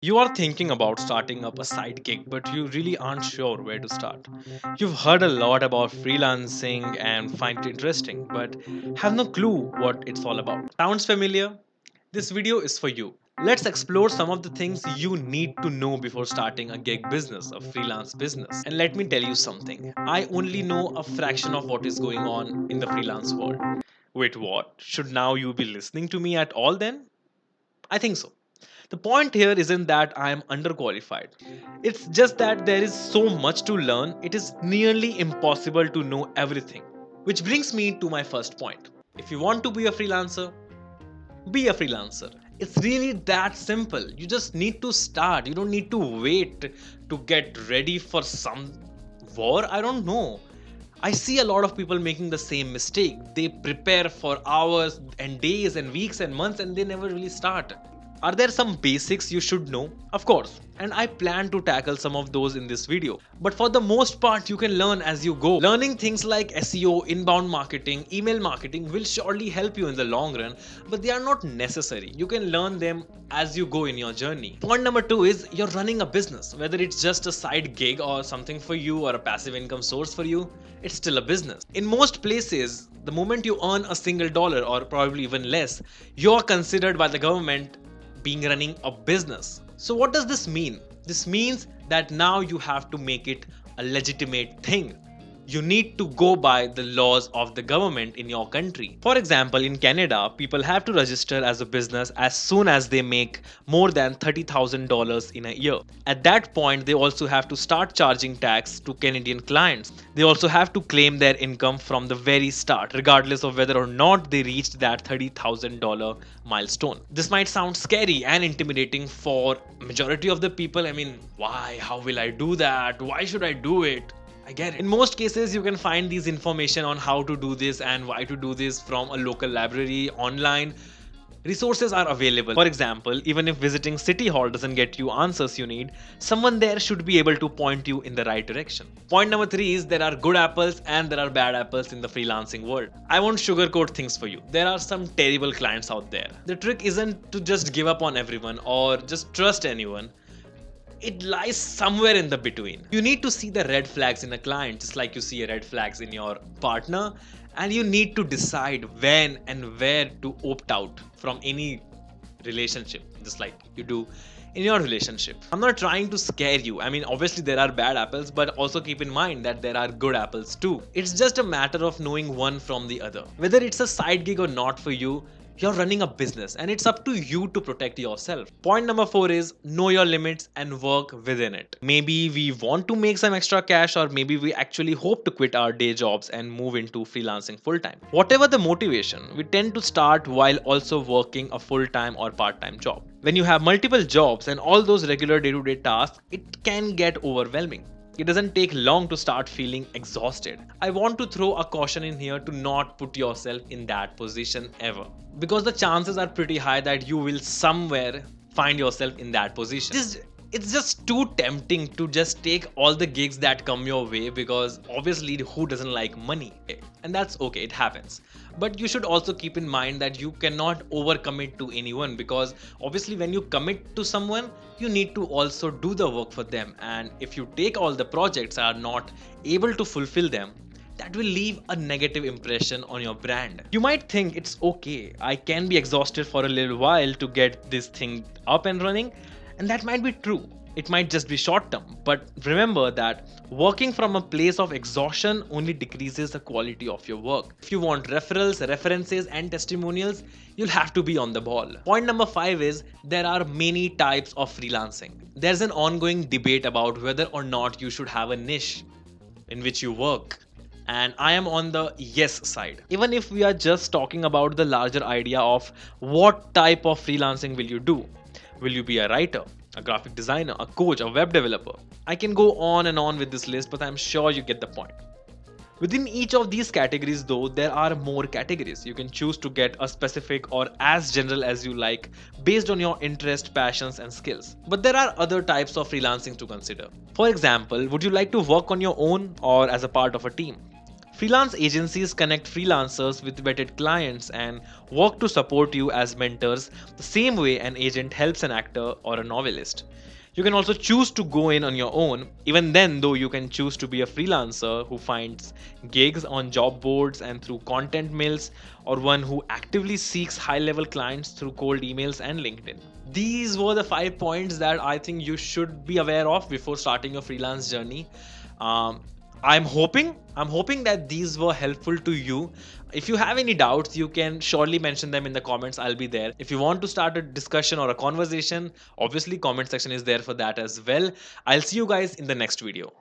You are thinking about starting up a side gig, but you really aren't sure where to start. You've heard a lot about freelancing and find it interesting, but have no clue what it's all about. Sounds familiar? This video is for you. Let's explore some of the things you need to know before starting a gig business, a freelance business. And let me tell you something, I only know a fraction of what is going on in the freelance world. Wait, what? Should now you be listening to me at all then? I think so. The point here isn't that I am underqualified. It's just that there is so much to learn, it is nearly impossible to know everything. Which brings me to my first point. If you want to be a freelancer, be a freelancer. It's really that simple. You just need to start. You don't need to wait to get ready for some war. I don't know. I see a lot of people making the same mistake. They prepare for hours and days and weeks and months and they never really start. Are there some basics you should know? Of course, and I plan to tackle some of those in this video. But for the most part, you can learn as you go. Learning things like SEO, inbound marketing, email marketing will surely help you in the long run, but they are not necessary. You can learn them as you go in your journey. Point number two is you're running a business. Whether it's just a side gig or something for you or a passive income source for you, it's still a business. In most places, the moment you earn a single dollar or probably even less, you're considered by the government being running a business. So what does this mean? This means that now you have to make it a legitimate thing. You need to go by the laws of the government in your country. For example, in Canada, people have to register as a business as soon as they make more than $30,000 in a year. At that point, they also have to start charging tax to Canadian clients. They also have to claim their income from the very start, regardless of whether or not they reached that $30,000 milestone. This might sound scary and intimidating for majority of the people. I mean, why? How will I do that? Why should I do it? I get it. In most cases, you can find these information on how to do this and why to do this from a local library online. Resources are available. For example, even if visiting City Hall doesn't get you answers you need, someone there should be able to point you in the right direction. Point number three is there are good apples and there are bad apples in the freelancing world. I won't sugarcoat things for you. There are some terrible clients out there. The trick isn't to just give up on everyone or just trust anyone. It lies somewhere in the between. You need to see the red flags in a client just like you see red flags in your partner, and you need to decide when and where to opt out from any relationship just like you do in your relationship. I'm not trying to scare you. I mean, obviously there are bad apples, but also keep in mind that there are good apples too. It's just a matter of knowing one from the other. Whether it's a side gig or not for you, you're running a business and it's up to you to protect yourself. Point number four is know your limits and work within it. Maybe we want to make some extra cash, or maybe we actually hope to quit our day jobs and move into freelancing full time. Whatever the motivation, we tend to start while also working a full time or part time job. When you have multiple jobs and all those regular day to day tasks, it can get overwhelming. It doesn't take long to start feeling exhausted. I want to throw a caution in here to not put yourself in that position ever, because the chances are pretty high that you will somewhere find yourself in that position. It's just too tempting to just take all the gigs that come your way, because obviously who doesn't like money? And that's okay, it happens. But you should also keep in mind that you cannot overcommit to anyone, because obviously when you commit to someone, you need to also do the work for them, and if you take all the projects and are not able to fulfill them, that will leave a negative impression on your brand. You might think it's okay, I can be exhausted for a little while to get this thing up and running, and that might be true. It might just be short term, but remember that working from a place of exhaustion only decreases the quality of your work. If you want referrals, references, and testimonials, you'll have to be on the ball. Point number five is there are many types of freelancing. There's an ongoing debate about whether or not you should have a niche in which you work. And I am on the yes side. Even if we are just talking about the larger idea of what type of freelancing will you do? Will you be a writer, a graphic designer, a coach, a web developer? I can go on and on with this list, but I'm sure you get the point. Within each of these categories though, there are more categories. You can choose to get a specific or as general as you like based on your interest, passions and skills. But there are other types of freelancing to consider. For example, would you like to work on your own or as a part of a team? Freelance agencies connect freelancers with vetted clients and work to support you as mentors the same way an agent helps an actor or a novelist. You can also choose to go in on your own. Even then, though, you can choose to be a freelancer who finds gigs on job boards and through content mills, or one who actively seeks high level clients through cold emails and LinkedIn. These were the 5 points that I think you should be aware of before starting your freelance journey. Um, I'm hoping that these were helpful to you. If you have any doubts, you can surely mention them in the comments. I'll be there. If you want to start a discussion or a conversation, obviously comment section is there for that as well. I'll see you guys in the next video.